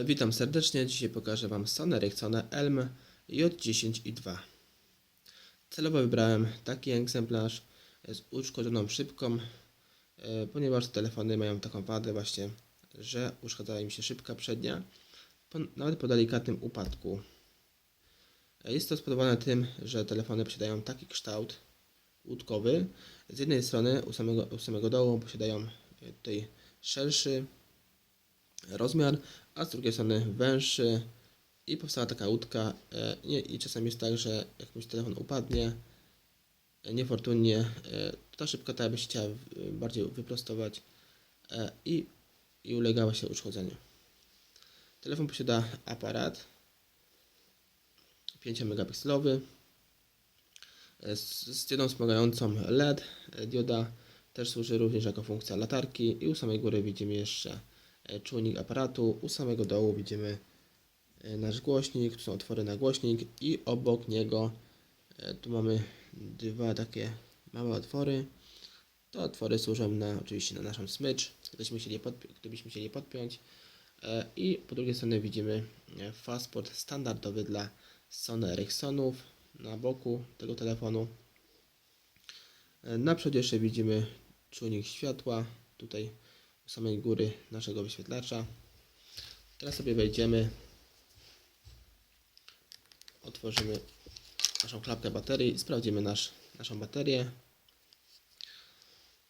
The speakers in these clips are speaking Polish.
Witam serdecznie. Dzisiaj pokażę Wam Sony Ericssona Elm J10i2. Celowo wybrałem taki egzemplarz z uszkodzoną szybką, ponieważ telefony mają taką wadę właśnie, że uszkadza im się szybka przednia, nawet po delikatnym upadku. Jest to spowodowane tym, że telefony posiadają taki kształt łódkowy. Z jednej strony u samego dołu posiadają tutaj szerszy rozmiar, a z drugiej strony węższy i powstała taka łódka. I czasami jest tak, że jak mi telefon upadnie niefortunnie, to ta szybka ta by się chciała bardziej wyprostować i ulega właśnie uszkodzeniu. Telefon posiada aparat 5 megapikselowy z jedną wspomagającą LED. Dioda też służy również jako funkcja latarki i u samej góry widzimy jeszcze czujnik aparatu, u samego dołu widzimy nasz głośnik, tu są otwory na głośnik i obok niego tu mamy dwa takie małe otwory. Te otwory służą oczywiście na naszą smycz, gdybyśmy chcieli podpiąć. I po drugiej stronie widzimy fastport standardowy dla Sony Ericssonów na boku tego telefonu. Na przodzie jeszcze widzimy czujnik światła, tutaj u samej góry naszego wyświetlacza. Teraz sobie wejdziemy, otworzymy naszą klapkę baterii i sprawdzimy naszą baterię.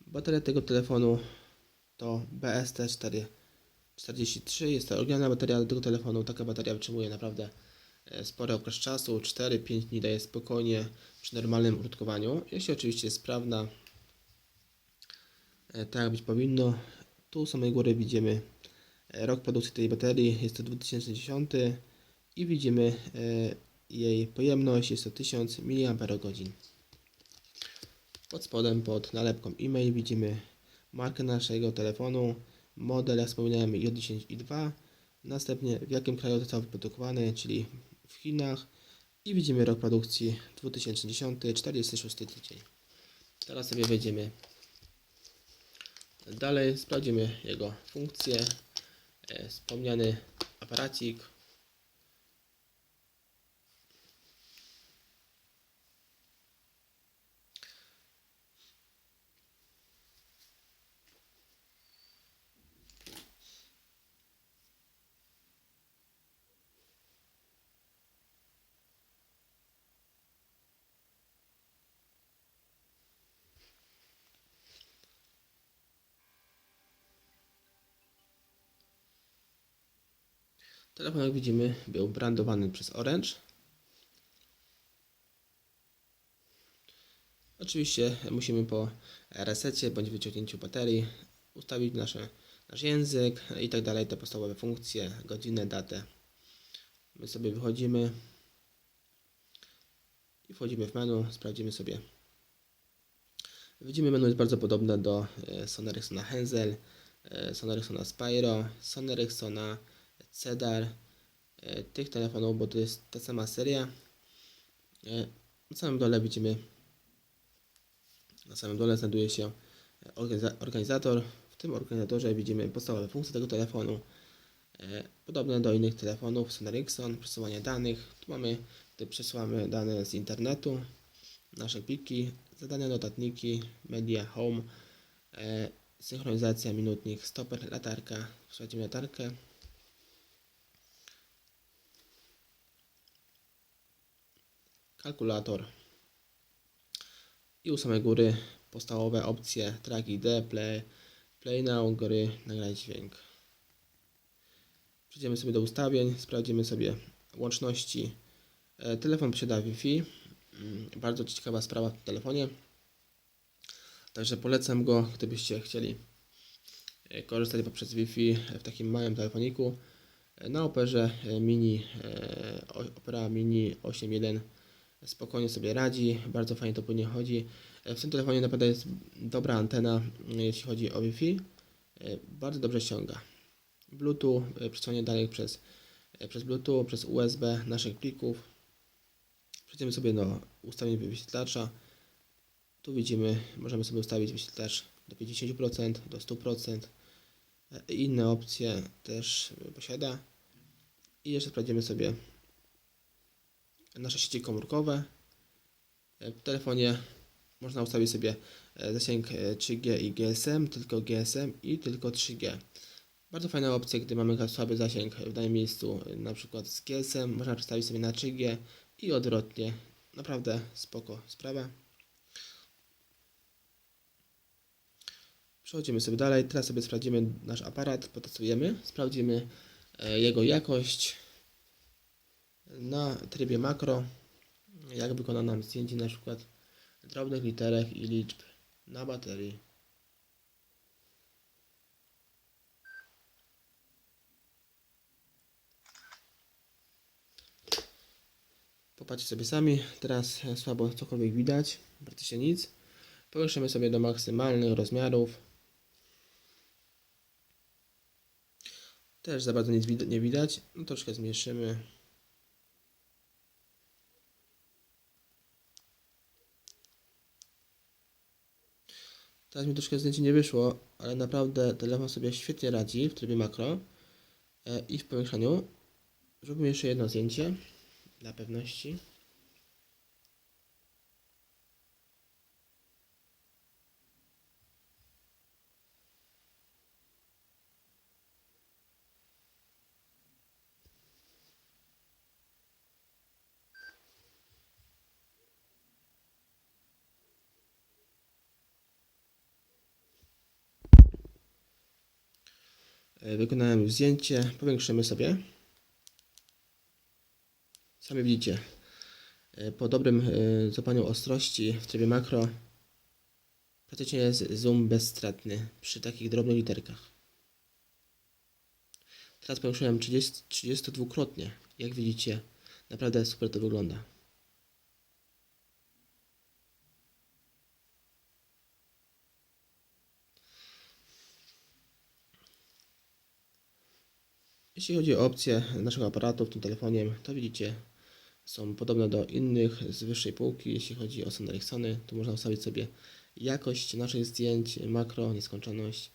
Bateria tego telefonu to BST-43, jest to oryginalna bateria tego telefonu. Taka bateria wytrzymuje naprawdę spory okres czasu, 4-5 dni daje spokojnie przy normalnym użytkowaniu, jeśli oczywiście jest sprawna, tak jak być powinno. Tu u samej góry widzimy rok produkcji tej baterii, jest to 2010 i widzimy jej pojemność, jest to 1000 mAh. Pod spodem, pod nalepką e-mail widzimy markę naszego telefonu, model, jak wspominałem, J10i2, następnie w jakim kraju został wyprodukowany, czyli w Chinach, i widzimy rok produkcji 2010, 46 tydzień. Teraz sobie wejdziemy dalej, sprawdzimy jego funkcję. Wspomniany aparacik. Telefon, jak widzimy, był brandowany przez Orange. Oczywiście musimy po resecie bądź wyciągnięciu baterii ustawić nasz język i tak dalej, te podstawowe funkcje, godzinę, datę. My sobie wychodzimy i wchodzimy w menu, sprawdzimy sobie. Widzimy, menu jest bardzo podobne do Sony Ericssona Hansel, Sony Ericssona Spyro, Sony Ericssona Cedar, tych telefonów, bo to jest ta sama seria. Na samym dole widzimy, na samym dole znajduje się organizator. W tym organizatorze widzimy podstawowe funkcje tego telefonu, podobne do innych telefonów Sony Ericsson, przesyłanie danych. Tu przesyłamy dane z internetu, nasze pliki, zadania, notatniki, media, home, synchronizacja, minutnik, stoper, latarka. Sprawdzimy latarkę. Kalkulator i u samej góry podstawowe opcje Track ID, Play Now, gry, nagrać dźwięk. Przejdziemy sobie do ustawień, sprawdzimy sobie łączności. Telefon posiada Wi-Fi, bardzo ciekawa sprawa w tym telefonie, także polecam go, gdybyście chcieli korzystać poprzez Wi-Fi w takim małym telefoniku. Na Operze Mini, Opera Mini 8.1 spokojnie sobie radzi, bardzo fajnie to płynnie chodzi. W tym telefonie naprawdę jest dobra antena, jeśli chodzi o Wi-Fi, bardzo dobrze ściąga. Bluetooth, przesyłanie danych przez Bluetooth, przez USB naszych plików. Przejdziemy sobie do ustawień wyświetlacza. Tu widzimy, możemy sobie ustawić wyświetlacz do 50%, do 100%. Inne opcje też posiada. I jeszcze sprawdzimy sobie nasze sieci komórkowe. W telefonie można ustawić sobie zasięg 3G i GSM, tylko GSM i tylko 3G. Bardzo fajna opcja, gdy mamy słaby zasięg w danym miejscu, na przykład z GSM, można przestawić sobie na 3G i odwrotnie. Naprawdę spoko sprawa. Przechodzimy sobie dalej. Teraz sobie sprawdzimy nasz aparat, potestujemy, sprawdzimy jego jakość na trybie makro, jak wykona nam zdjęcie na przykład drobnych literek i liczb na baterii. Popatrzcie sobie sami, teraz słabo cokolwiek widać, praktycznie nic. Powiększymy sobie do maksymalnych rozmiarów. Też za bardzo nic nie widać, no troszkę zmniejszymy. Teraz mi troszkę zdjęcie nie wyszło, ale naprawdę telefon sobie świetnie radzi w trybie makro i w powiększaniu. Zrobimy jeszcze jedno zdjęcie dla pewności. Wykonałem już zdjęcie, powiększymy sobie. Sami widzicie, po dobrym złapaniu ostrości w trybie makro praktycznie jest zoom bezstratny przy takich drobnych literkach. Teraz powiększyłem 32-krotnie. Jak widzicie, naprawdę super to wygląda. Jeśli chodzi o opcje naszego aparatu w tym telefonie, to widzicie, są podobne do innych z wyższej półki. Jeśli chodzi o Sony Ericssony, to można ustawić sobie jakość naszych zdjęć, makro, nieskończoność,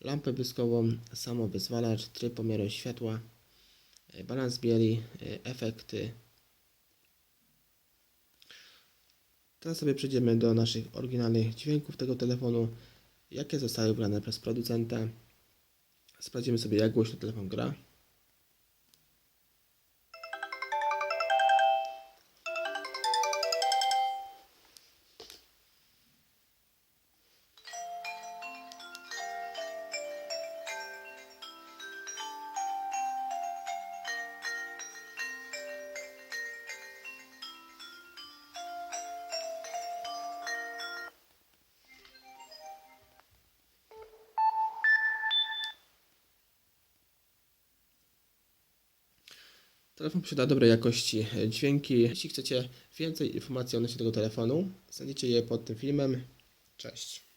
lampę błyskową, samowyzwalacz, tryb pomiaru światła, balans bieli, efekty. Teraz sobie przejdziemy do naszych oryginalnych dźwięków tego telefonu, jakie zostały wybrane przez producenta. Sprawdzimy sobie, jak głośno telefon gra. Telefon posiada dobrej jakości dźwięki. Jeśli chcecie więcej informacji odnośnie tego telefonu, znajdziecie je pod tym filmem. Cześć.